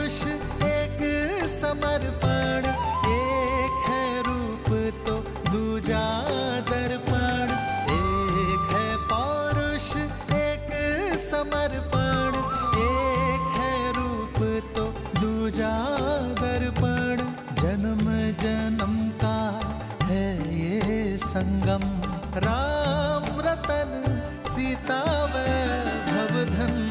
पौरुष एक समर्पण, एक है रूप तो दूजा दर्पण। एक है पौरुष एक समर्पण, एक है रूप तो दूजा दर्पण। जन्म जन्म का है ये संगम, राम रतन सीता वैभव धन।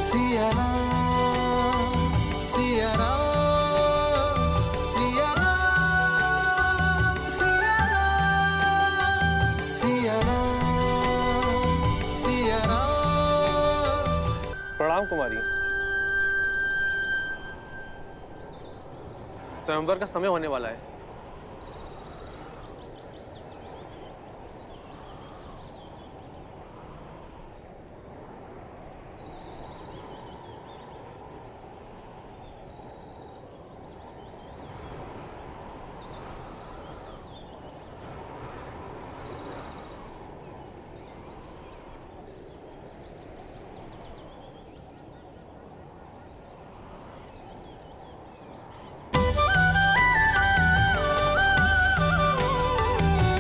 सिया राम सिया राम सिया राम सिया राम सिया राम सिया राम। प्रणाम कुमारी। स्वयंवर का समय होने वाला है।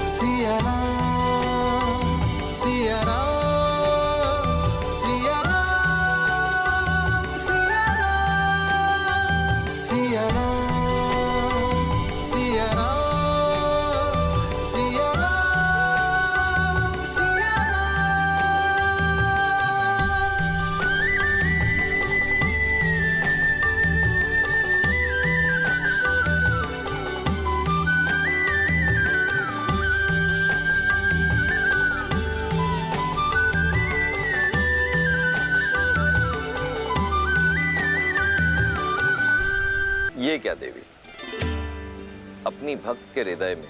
सिया राम सिया राम सिया राम सिया राम सिया राम सिया राम सिया राम सिया ये क्या देवी, अपनी भक्त के हृदय में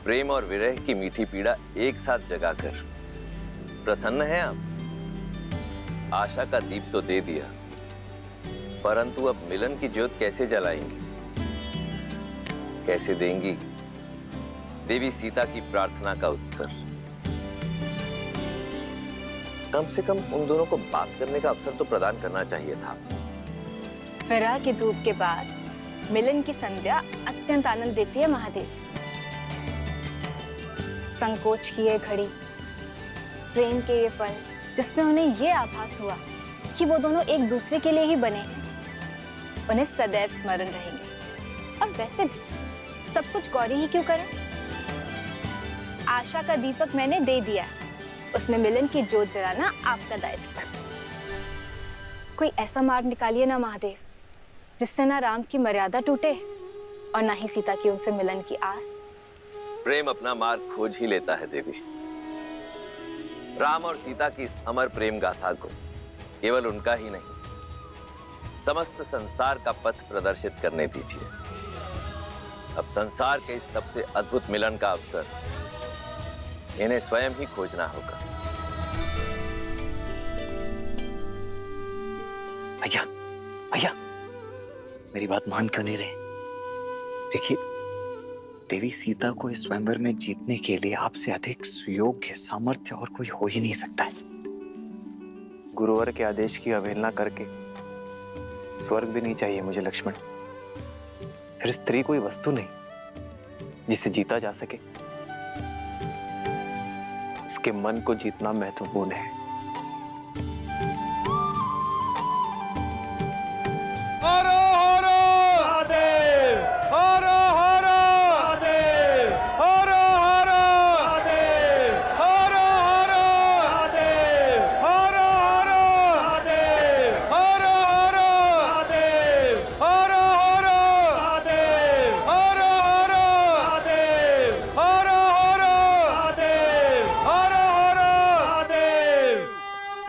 प्रेम और विरह की मीठी पीड़ा एक साथ जगाकर प्रसन्न हैं आप? आशा का दीप तो दे दिया, परंतु अब मिलन की ज्योत कैसे जलाएंगी, कैसे देंगी देवी सीता की प्रार्थना का उत्तर? कम से कम उन दोनों को बात करने का अवसर तो प्रदान करना चाहिए था। विरह की धूप के बाद मिलन की संध्या अत्यंत आनंद देती है महादेव। संकोच की ये घड़ी, प्रेम के ये पल, जिसमें उन्हें ये आभास हुआ कि वो दोनों एक दूसरे के लिए ही बने हैं, उन्हें सदैव स्मरण रहेंगे। और वैसे भी सब कुछ गौरी ही क्यों करे? आशा का दीपक मैंने दे दिया, उसमें मिलन की ज्योत जलाना आपका दायित्व। कोई ऐसा मार्ग निकालिए ना महादेव, जिससे ना राम की मर्यादा टूटे और ना ही सीता की उनसे मिलन की आस। प्रेम अपना मार्ग खोज ही लेता है देवी। राम और सीता की इस अमर प्रेम गाथा को केवल उनका ही नहीं, समस्त संसार का पथ प्रदर्शित करने दीजिए। अब संसार के इस सबसे अद्भुत मिलन का अवसर इन्हें स्वयं ही खोजना होगा। भैया भैया, मेरी बात मान क्यों नहीं रहे? देखिए, देवी सीता को इस स्वयंवर में जीतने के लिए आपसे अधिक सुयोग्य सामर्थ्य और कोई हो ही नहीं सकता है। गुरुवर के आदेश की अवहेलना करके स्वर्ग भी नहीं चाहिए मुझे लक्ष्मण। फिर स्त्री कोई वस्तु नहीं जिसे जीता जा सके, उसके मन को जीतना महत्वपूर्ण है।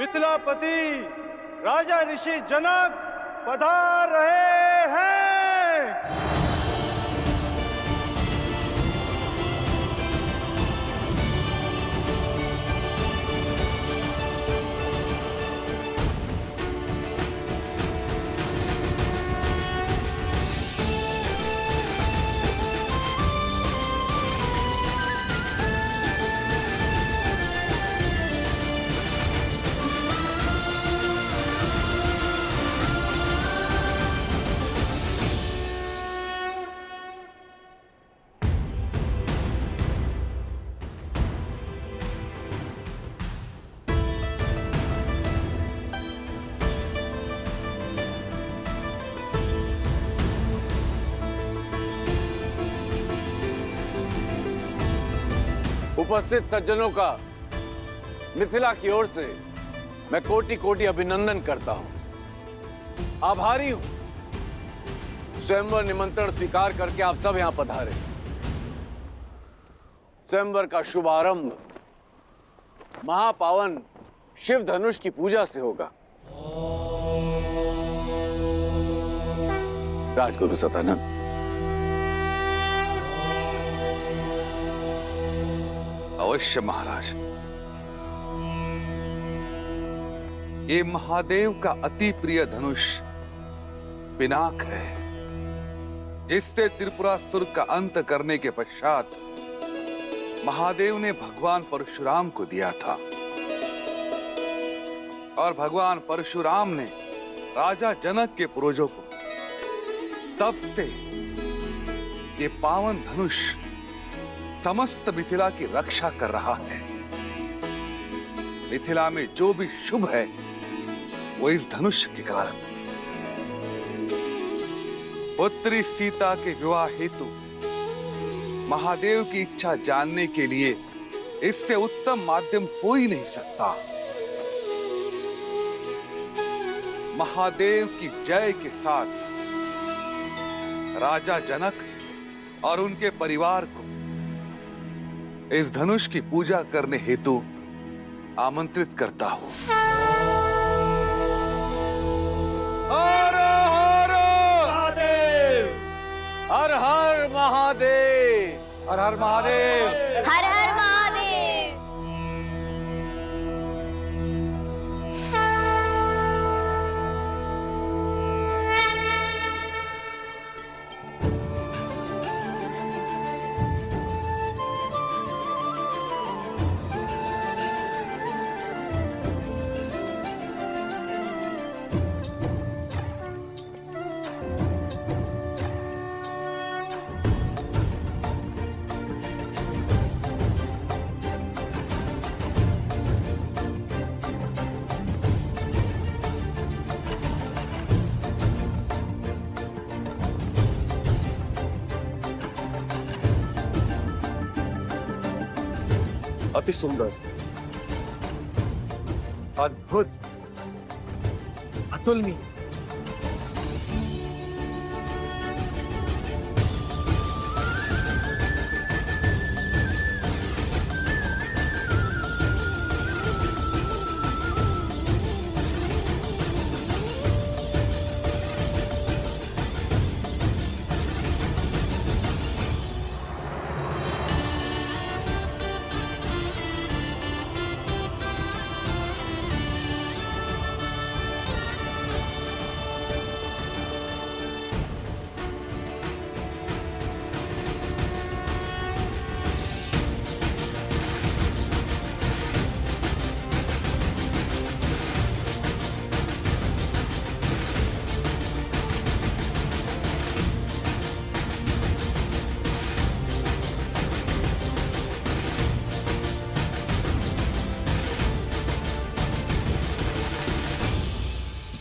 मिथिलापति राजा ऋषि जनक पधार रहे हैं। उपस्थित सज्जनों का मिथिला की ओर से मैं कोटि कोटि अभिनंदन करता हूं। आभारी हूं स्वयंवर निमंत्रण स्वीकार करके आप सब यहां पधारे। स्वयंवर का शुभारंभ महापावन शिव धनुष की पूजा से होगा। राजगुरु सतानंद, अवश्य महाराज। ये महादेव का अति प्रिय धनुष पिनाक है, जिससे त्रिपुरासुर का अंत करने के पश्चात महादेव ने भगवान परशुराम को दिया था और भगवान परशुराम ने राजा जनक के पूर्वजों को। तब से ये पावन धनुष समस्त मिथिला की रक्षा कर रहा है। मिथिला में जो भी शुभ है वो इस धनुष के कारण। पुत्री सीता के विवाह हेतु महादेव की इच्छा जानने के लिए इससे उत्तम माध्यम हो ही नहीं सकता। महादेव की जय के साथ राजा जनक और उनके परिवार को इस धनुष की पूजा करने हेतु आमंत्रित करता हूं। हर हर महादेव, हर हर महादेव, हर हर महादेव, हर हर महादेव। अति सुंदर, अद्भुत, अतुलनीय।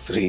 पुत्री,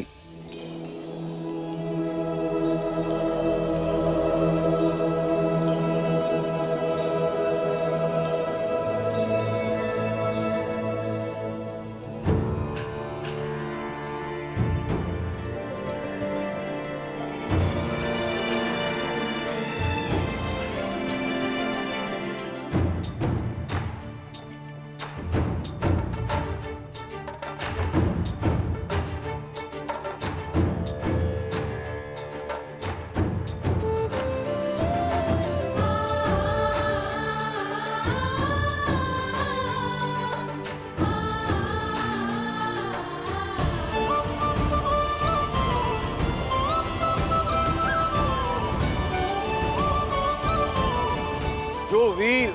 जो वीर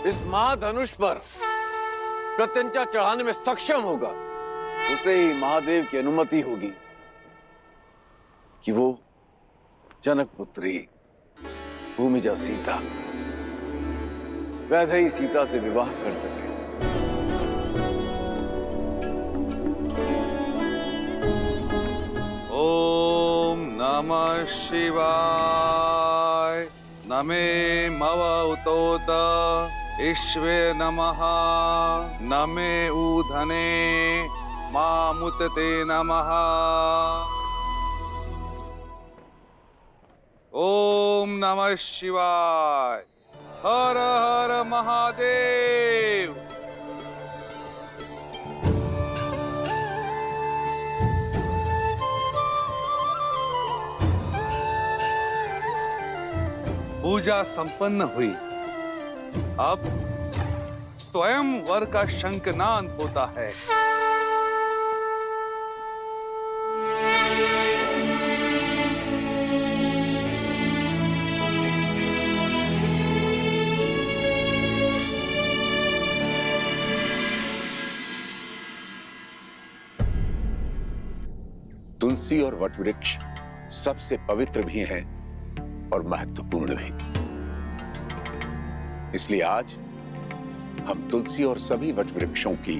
इस महाधनुष पर प्रत्यंचा चढ़ाने में सक्षम होगा उसे ही महादेव की अनुमति होगी कि वो जनक पुत्री भूमिजा सीता वैदेही सीता से विवाह कर सके। ओम नमः शिवाय। नमे मव उतोत ईश्वे नमः नमे ऊधने मामुतते नमः। ओम नमः शिवाय। हर हर महादेव। पूजा संपन्न हुई। अब स्वयं वर का शंखनाद होता है। तुलसी और वटवृक्ष सबसे पवित्र भी हैं और महत्वपूर्ण भी। इसलिए आज हम तुलसी और सभी वटवृक्षों की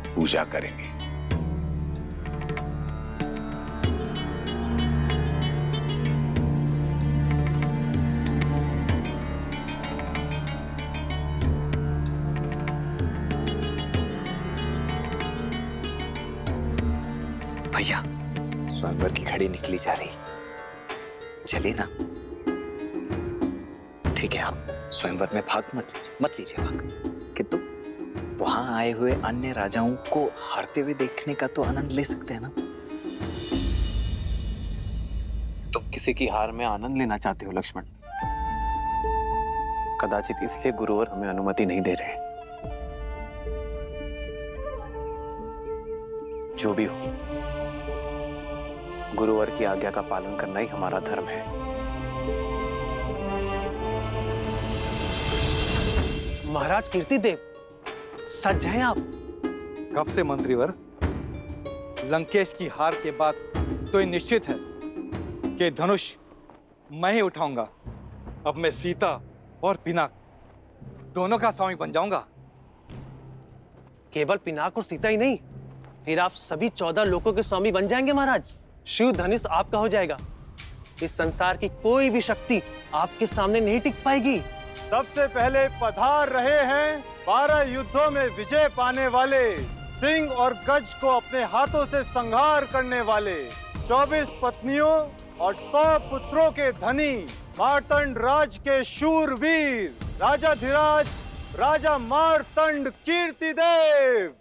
पूजा करेंगे। भैया, स्वयंवर की घड़ी निकली जा रही, चलिए ना। ठीक है, आप स्वयंवर में भाग मत लीजिए भाग, किंतु वहां आए हुए अन्य राजाओं को हारते हुए देखने का तो आनंद ले सकते हैं ना। तुम किसी की हार में आनंद लेना चाहते हो लक्ष्मण? कदाचित इसलिए गुरुवर हमें अनुमति नहीं दे रहे। जो भी हो, गुरुवर की आज्ञा का पालन करना ही हमारा धर्म है। महाराज कीर्तिदेव, सच हैं आप? कब से मंत्रीवर? लंकेश की हार के बाद तो ये निश्चित है कि धनुष मैं ही उठाऊंगा। अब मैं सीता और पिनाक दोनों का स्वामी बन जाऊंगा। केवल पिनाक और सीता ही नहीं, फिर आप सभी 14 लोकों के स्वामी बन जाएंगे महाराज। शिव धनुष आपका हो जाएगा। इस संसार की कोई भी शक्ति आपके सामने नहीं टिक पाएगी। सबसे पहले पधार रहे हैं 12 युद्धों में विजय पाने वाले, सिंह और गज को अपने हाथों से संहार करने वाले, 24 पत्नियों और 100 पुत्रों के धनी, मार्तंड राज के शूरवीर, राजाधिराज राजा मार्तंड कीर्तिदेव।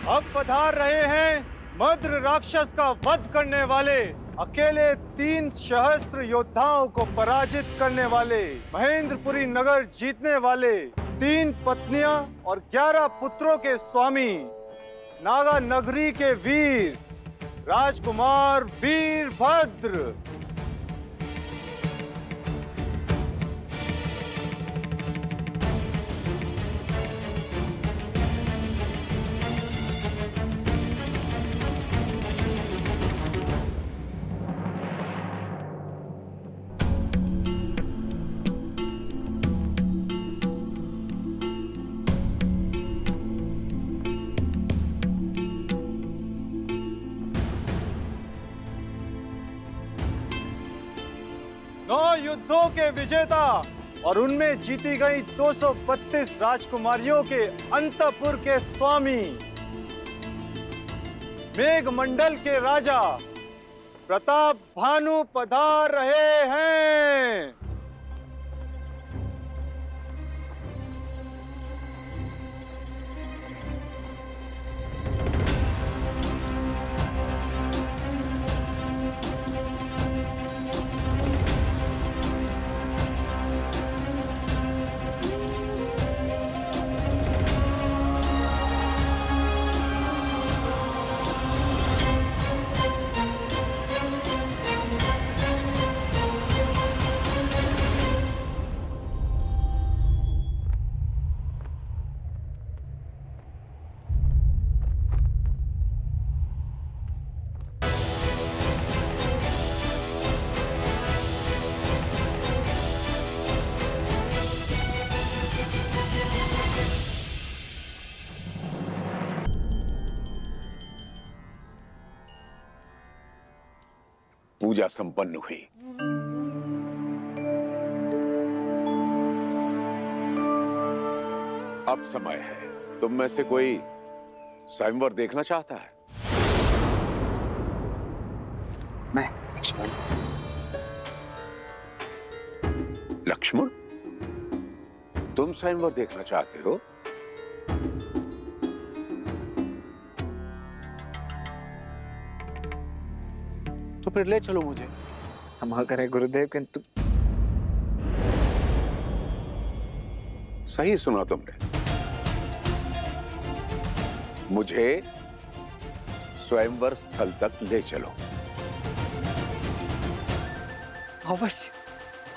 अब पधार रहे हैं मद्र राक्षस का वध करने वाले, अकेले 3 सहस्त्र योद्धाओं को पराजित करने वाले, महेंद्रपुरी नगर जीतने वाले, 3 पत्नियां और 11 पुत्रों के स्वामी, नागा नगरी के वीर, राजकुमार वीरभद्र। युद्धों के विजेता और उनमें जीती गई 232 राजकुमारियों के अंतपुर के स्वामी, मेघमंडल के राजा, प्रताप भानु पधार रहे हैं। पूजा संपन्न हुई। अब समय है, तुम में से कोई स्वयंवर देखना चाहता है? मैं लक्ष्मण। लक्ष्मण, तुम स्वयंवर देखना चाहते हो? तो फिर ले चलो मुझे। क्षमा करें गुरुदेव, किंतु सही सुना तुमने, मुझे स्वयंवर स्थल तक ले चलो। अवश्य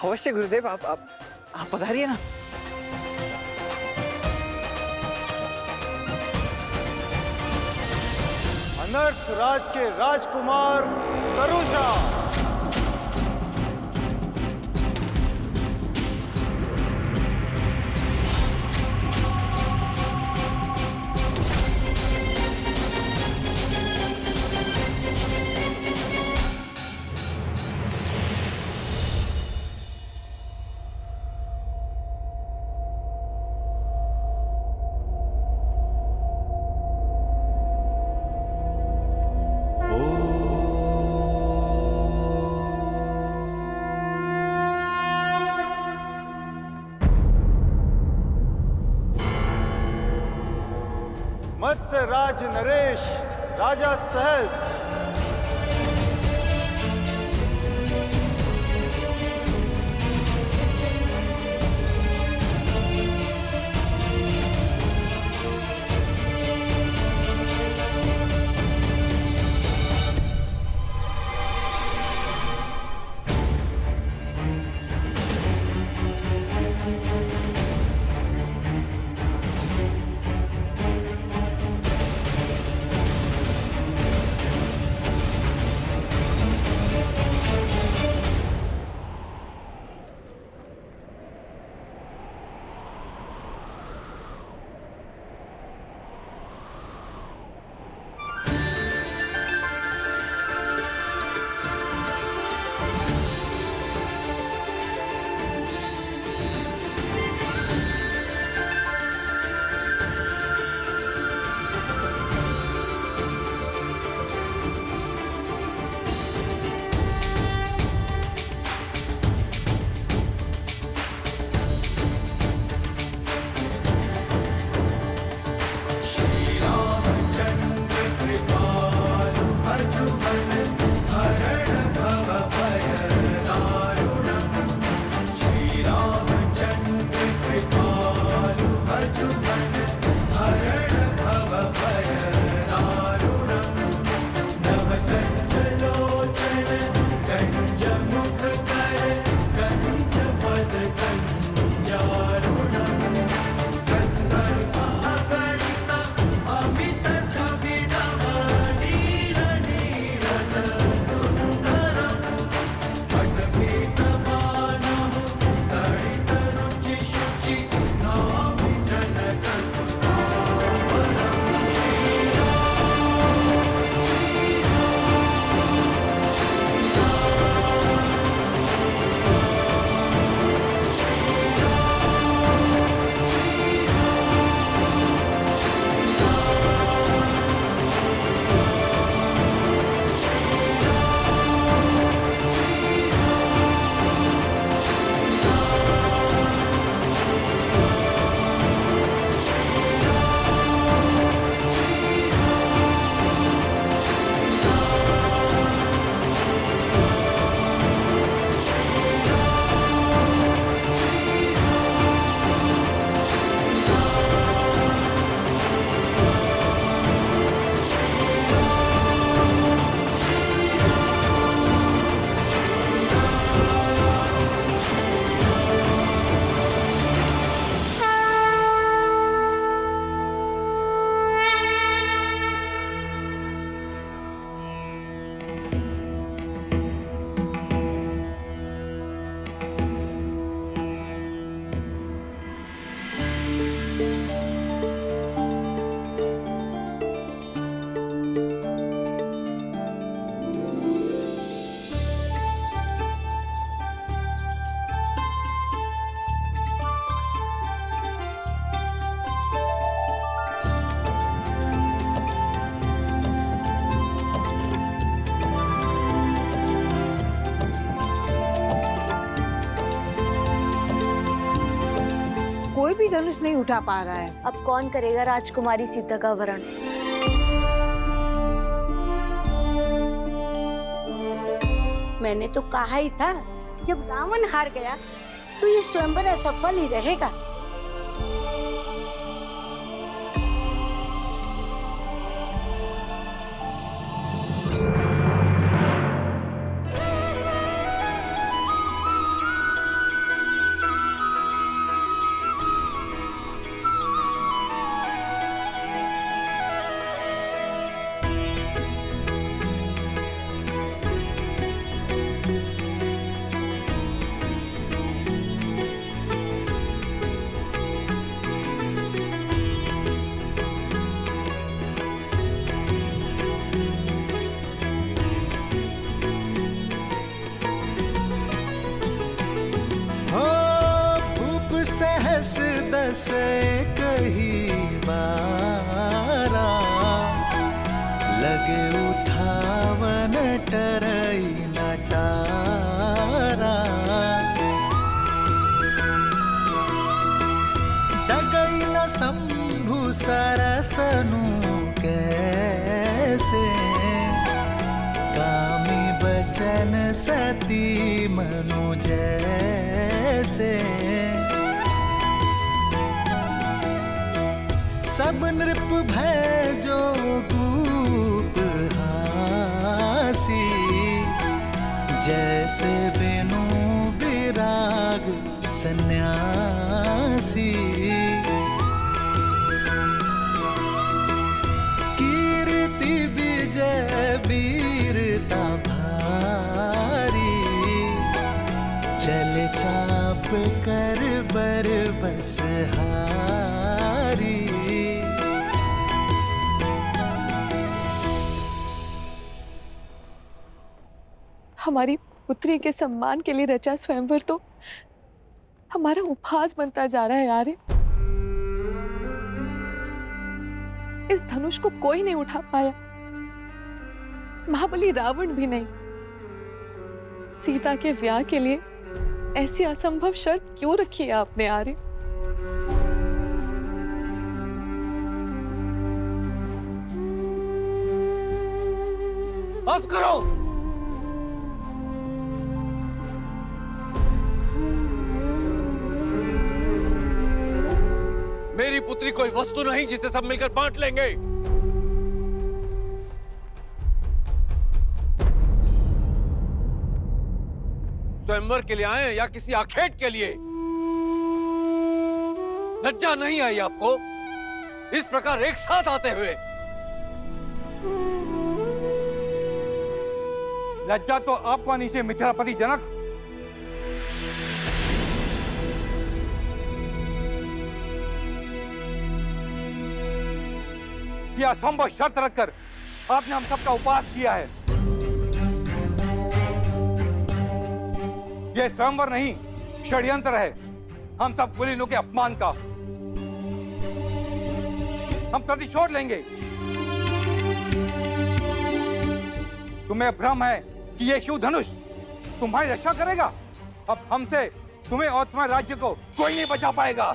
अवश्य गुरुदेव, आप पधारिए ना। अनर्थ राज के राजकुमार करुषा। मत्स्य राज नरेश, राजा सहज। कोई भी धनुष नहीं उठा पा रहा है। अब कौन करेगा राजकुमारी सीता का वरण? मैंने तो कहा ही था, जब रावण हार गया तो ये स्वयंवर असफल ही रहेगा। सहस दस कही बारा लगे उठावन टरई नटारा डगई न शंभु सरसनु कैसे कामी बचन सती मनु जैसे सब नृप भय जो कूप हासी जैसे बिनु विराग सन्यासी कीर्ति विजय वीरता भारी चल चाप कर बर बस हारी। हमारी पुत्री के सम्मान के लिए रचा स्वयंवर तो हमारा उपहास बनता जा रहा है यार। इस धनुष को कोई नहीं उठा पाया, महाबली रावण भी नहीं। सीता के विवाह के लिए ऐसी असंभव शर्त क्यों रखी है आपने आर्य? बस करो। मेरी पुत्री कोई वस्तु नहीं जिसे सब मिलकर बांट लेंगे। स्वयंवर के लिए आए या किसी आखेट के लिए? लज्जा नहीं आई आपको इस प्रकार एक साथ आते हुए? लज्जा तो आपको आनी चाहिए मिथिलापति जनक। यह असंभव शर्त रखकर आपने हम सबका उपवास किया है। यह स्वयंवर नहीं, षड्यंत्र है हम सब कुलीनों के अपमान का। हम प्रतिशोध लेंगे। तुम्हें भ्रम है कि यह शिव धनुष तुम्हारी रक्षा करेगा। अब हमसे तुम्हें और तुम्हारे राज्य को कोई नहीं बचा पाएगा।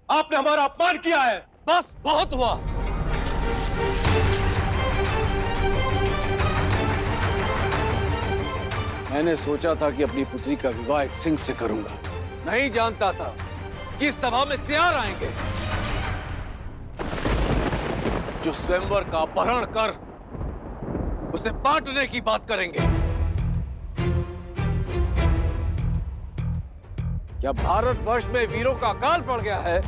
आपने हमारा अपमान किया है, बस बहुत हुआ। मैंने सोचा था कि अपनी पुत्री का विवाह एक सिंह से करूंगा, नहीं जानता था कि इस सभा में सियार आएंगे जो स्वयंवर का अपहरण कर उसे बांटने की बात करेंगे। क्या भारतवर्ष में वीरों का अकाल पड़ गया है?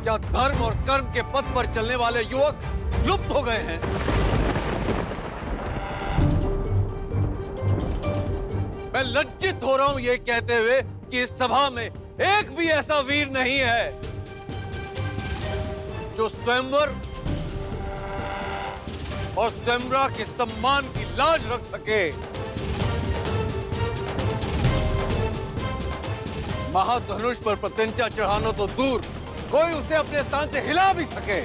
क्या धर्म और कर्म के पथ पर चलने वाले युवक लुप्त हो गए हैं? मैं लज्जित हो रहा हूं ये कहते हुए कि इस सभा में एक भी ऐसा वीर नहीं है जो स्वयंवर और स्वयंवरा के सम्मान की लाज रख सके। महाधनुष पर प्रत्यंचा चढ़ाना तो दूर, कोई उसे अपने स्थान से हिला भी सके।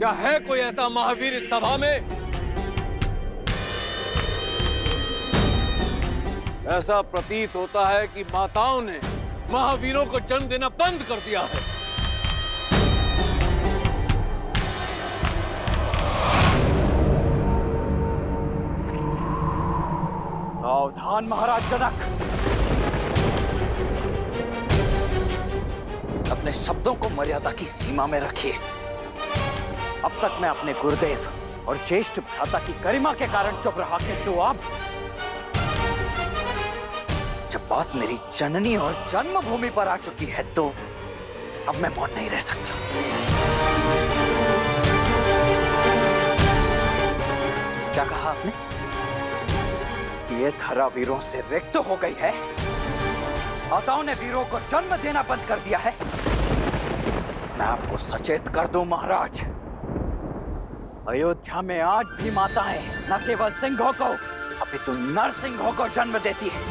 क्या है कोई ऐसा महावीर इस सभा में? ऐसा प्रतीत होता है कि माताओं ने महावीरों को जन्म देना बंद कर दिया है। सावधान महाराज जनक, अपने शब्दों को मर्यादा की सीमा में रखिए। अब तक मैं अपने गुरुदेव और ज्येष्ठ भ्राता की गरिमा के कारण चुप रहा, किंतु अब जब बात मेरी जननी और जन्मभूमि पर आ चुकी है तो अब मैं मौन नहीं रह सकता। क्या कहा आपने? ये धरा वीरों से रिक्त हो गई है? माताओं ने वीरों को जन्म देना बंद कर दिया है? मैं आपको सचेत कर दूं महाराज, अयोध्या में आज भी माताएं न केवल सिंहों को अपितु नरसिंहों को जन्म देती है।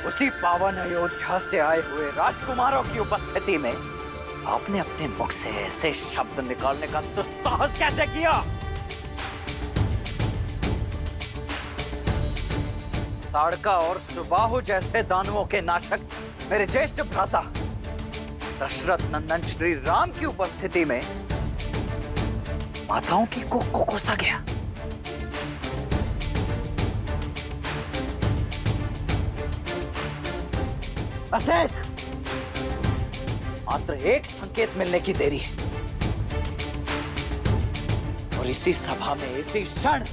उसी पावन अयोध्या से आए हुए राजकुमारों की उपस्थिति में आपने अपने मुख से ऐसे शब्द निकालने का दुस्साहस कैसे किया? ताड़का और सुबाहु जैसे दानवों के नाशक मेरे ज्येष्ठ भ्राता दशरथ नंदन श्री राम की उपस्थिति में माताओं की कोख को कोसा गया। असेक, मात्र एक संकेत मिलने की देरी है और इसी सभा में इसी क्षण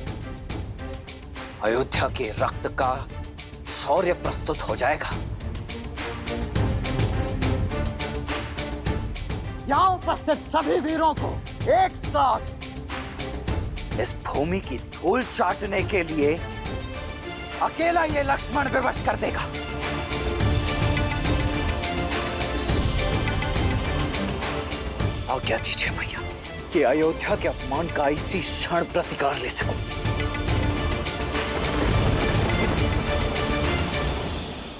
अयोध्या के रक्त का शौर्य प्रस्तुत हो जाएगा। यहां उपस्थित सभी वीरों को एक साथ इस भूमि की धूल चाटने के लिए अकेला ये लक्ष्मण विवश कर देगा। आज्ञा दीजिए भैया कि अयोध्या के अपमान का इसी क्षण प्रतिकार ले सकूं।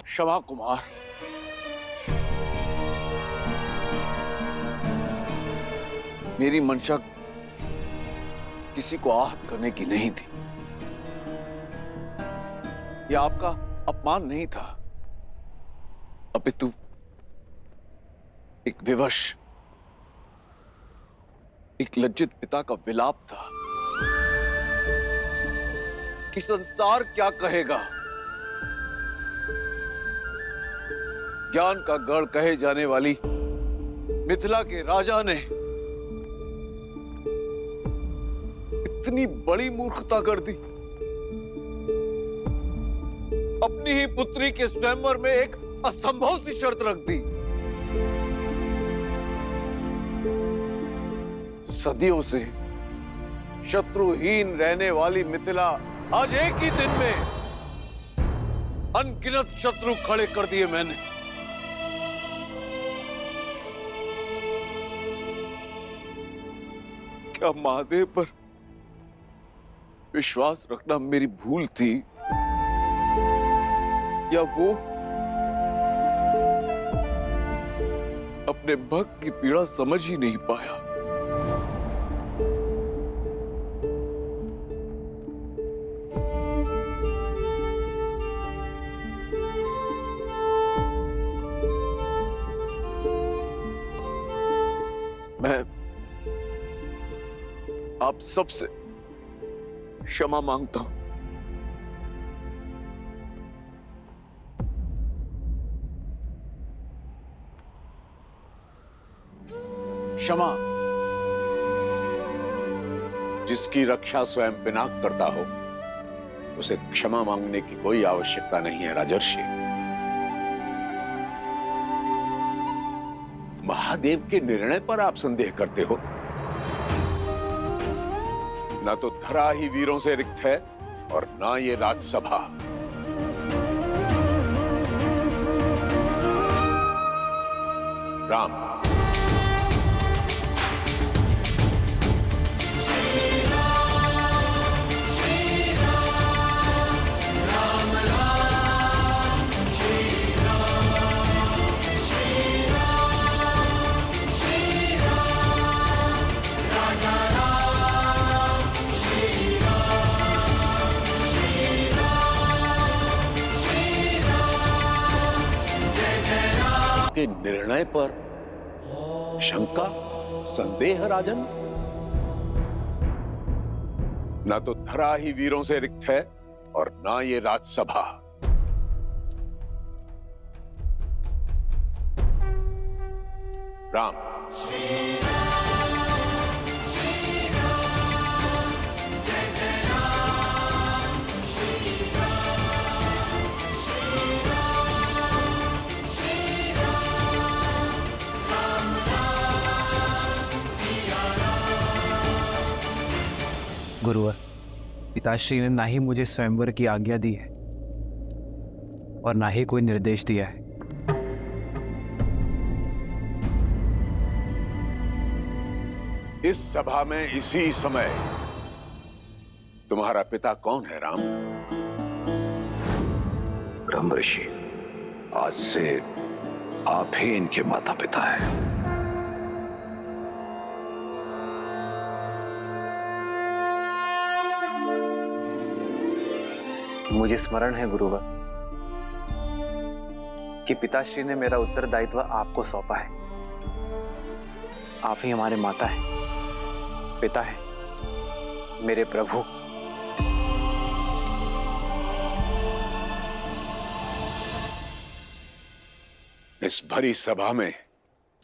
क्षमा कुमार, मेरी मंशा किसी को आहत करने की नहीं थी। यह आपका अपमान नहीं था, अपितु एक विवश, एक लज्जित पिता का विलाप था कि संसार क्या कहेगा। ज्ञान का गढ़ कहे जाने वाली मिथिला के राजा ने इतनी बड़ी मूर्खता कर दी। अपनी ही पुत्री के स्वयंवर में एक असंभव सी शर्त रख दी। सदियों से शत्रुहीन रहने वाली मिथिला आज एक ही दिन में अनगिनत शत्रु खड़े कर दिए मैंने। क्या महादेव पर विश्वास रखना मेरी भूल थी, या वो अपने भक्त की पीड़ा समझ ही नहीं पाया? मैं आप सबसे क्षमा मांगता हूं। क्षमा। जिसकी रक्षा स्वयं पिनाक करता हो उसे क्षमा मांगने की कोई आवश्यकता नहीं है राजर्षि। महादेव के निर्णय पर आप संदेह करते हो? ना तो धरा ही वीरों से रिक्त है और ना ये राजसभा। राम, के निर्णय पर शंका, संदेह राजन? ना तो धरा ही वीरों से रिक्त है और ना ये राजसभा। राम, गुरुवर, पिताश्री ने ना ही मुझे स्वयंवर की आज्ञा दी है और ना ही कोई निर्देश दिया है। इस सभा में इसी समय तुम्हारा पिता कौन है राम? ब्रह्म ऋषि, आज से आप ही इनके माता पिता हैं। मुझे स्मरण है गुरुवर कि पिताश्री ने मेरा उत्तरदायित्व आपको सौंपा है। आप ही हमारे माता हैं, पिता है, मेरे प्रभु। इस भरी सभा में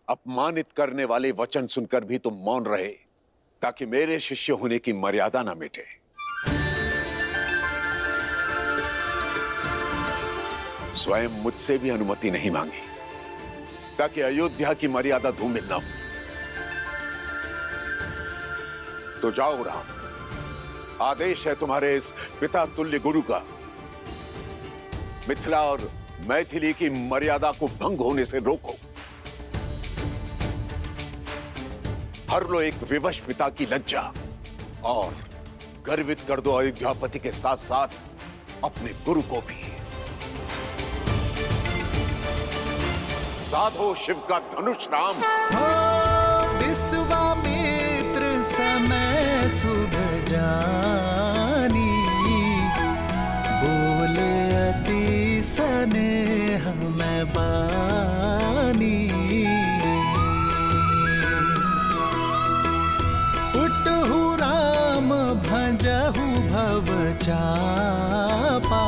अपमानित करने वाले वचन सुनकर भी तुम मौन रहे, ताकि मेरे शिष्य होने की मर्यादा ना मिटे। स्वयं मुझसे भी अनुमति नहीं मांगी, ताकि अयोध्या की मर्यादा धूमिल ना हो। तो जाओ राम, आदेश है तुम्हारे इस पिता तुल्य गुरु का, मिथिला और मैथिली की मर्यादा को भंग होने से रोको। हर लो एक विवश पिता की लज्जा और गर्वित कर दो अयोध्यापति के साथ साथ अपने गुरु को भी। साधो शिव का धनुष राम। विश्वामित्र समय शुभ जानी, बोले अति स्नेह में बानी। उठहु राम भजहु भव चापा,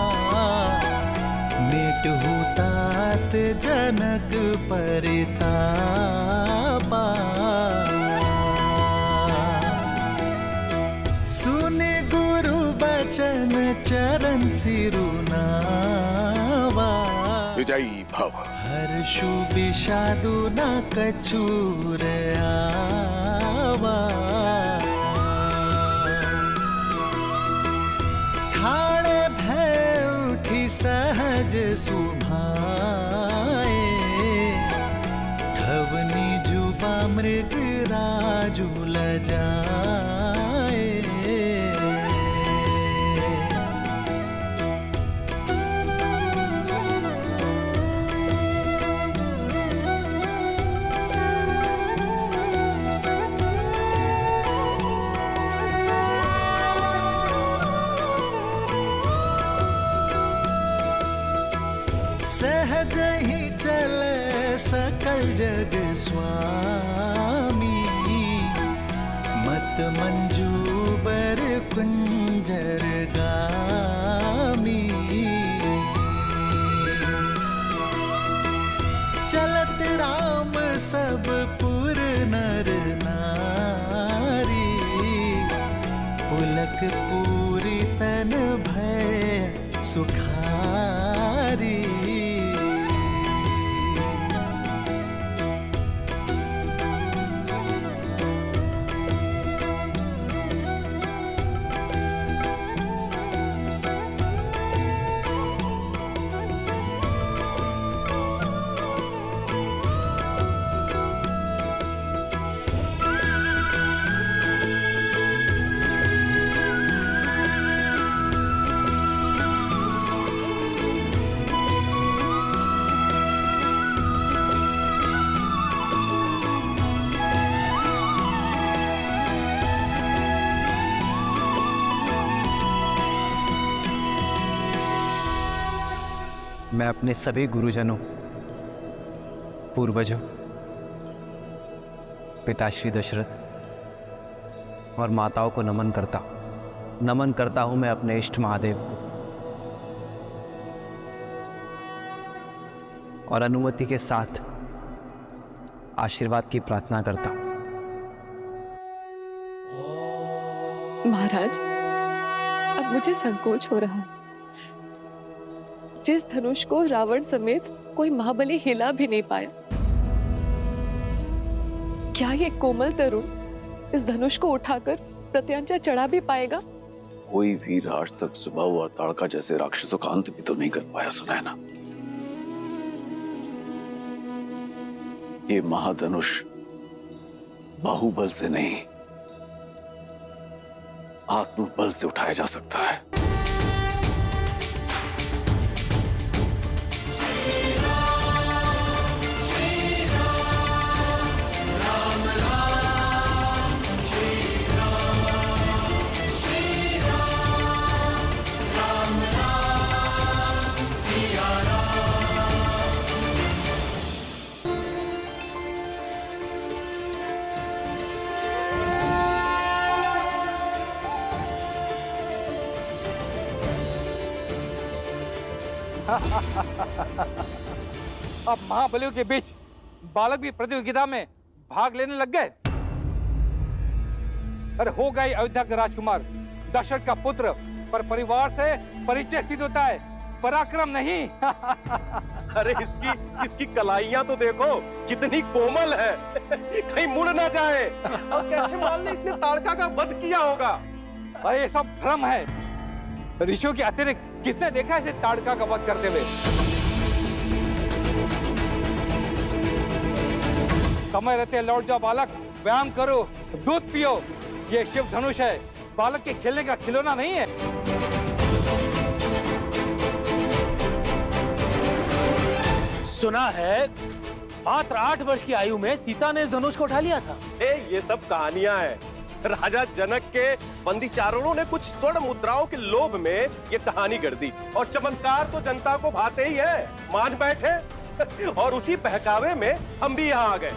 मिटहु तात जनक परितापा। सुने गुरु बचन चरण सिरुनावा, विजयी भव। हर्षु विषादु न कछुर आवा। ठाणे भय उठी सहज सुभाए, ठवनी जुबा मृग राजु लजाए। सहज ही चले सकल जग स्वामी, मत मंजूबर कुंजर गामी। चलत राम सब पुर नर नारी, पुलक पूरी तन भय सुखारी। मैं अपने सभी गुरुजनों पूर्वजों, पिताश्री दशरथ और माताओं को नमन करता हूं मैं अपने इष्ट महादेव को, और अनुमति के साथ आशीर्वाद की प्रार्थना करता हूं। महाराज, अब मुझे संकोच हो रहा है। जिस धनुष को रावण समेत कोई महाबली हिला भी नहीं पाया, क्या ये कोमल तरुण इस धनुष को उठाकर प्रत्यांचा चढ़ा भी पाएगा? कोई वीर आज तक सुबह और ताड़का जैसे राक्षसों का अंत भी तो नहीं कर पाया, सुना है ना? ये महाधनुष बाहुबल से नहीं, आत्मबल से उठाया जा सकता है। अब महाबलियों के बीच बालक भी प्रतियोगिता में भाग लेने लग गए। अरे हो गई अयोध्या का राजकुमार, दशरथ का पुत्र, पर परिवार से परिचय सिद्ध होता है, पराक्रम नहीं। अरे इसकी कलाइयां तो देखो कितनी कोमल है, कहीं मुड़ ना जाए। अब कैसे मान ले इसने ताड़का का वध किया होगा? अरे ये सब भ्रम है। ऋषियों के अतिरिक्त किसने देखा इसे ताड़का का वध करते हुए? समय रहते लौट जाओ बालक, व्यायाम करो, दूध पियो। ये शिव धनुष है, बालक के खेलने का खिलौना नहीं है। सुना है मात्र 8 वर्ष की आयु में सीता ने इस धनुष को उठा लिया था। ये सब कहानियां हैं। राजा जनक के बंदी चारणों ने कुछ स्वर्ण मुद्राओं के लोभ में ये कहानी गढ़ दी, और चमत्कार तो जनता को भाते ही है, मान बैठे। और उसी बहकावे में हम भी यहाँ आ गए।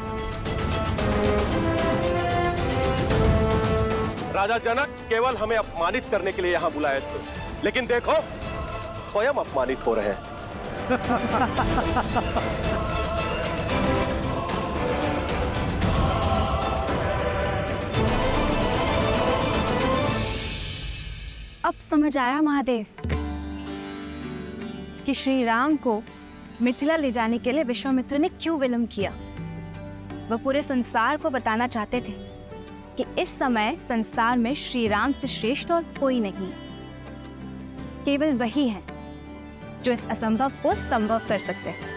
राजा जनक केवल हमें अपमानित करने के लिए यहाँ बुलाए थे, लेकिन देखो स्वयं अपमानित हो रहे हैं। अब समझ आया महादेव कि श्री राम को मिथिला ले जाने के लिए विश्वामित्र ने क्यों विलंब किया। वह पूरे संसार को बताना चाहते थे कि इस समय संसार में श्री राम से श्रेष्ठ और कोई नहीं, केवल वही है जो इस असंभव को संभव कर सकते हैं।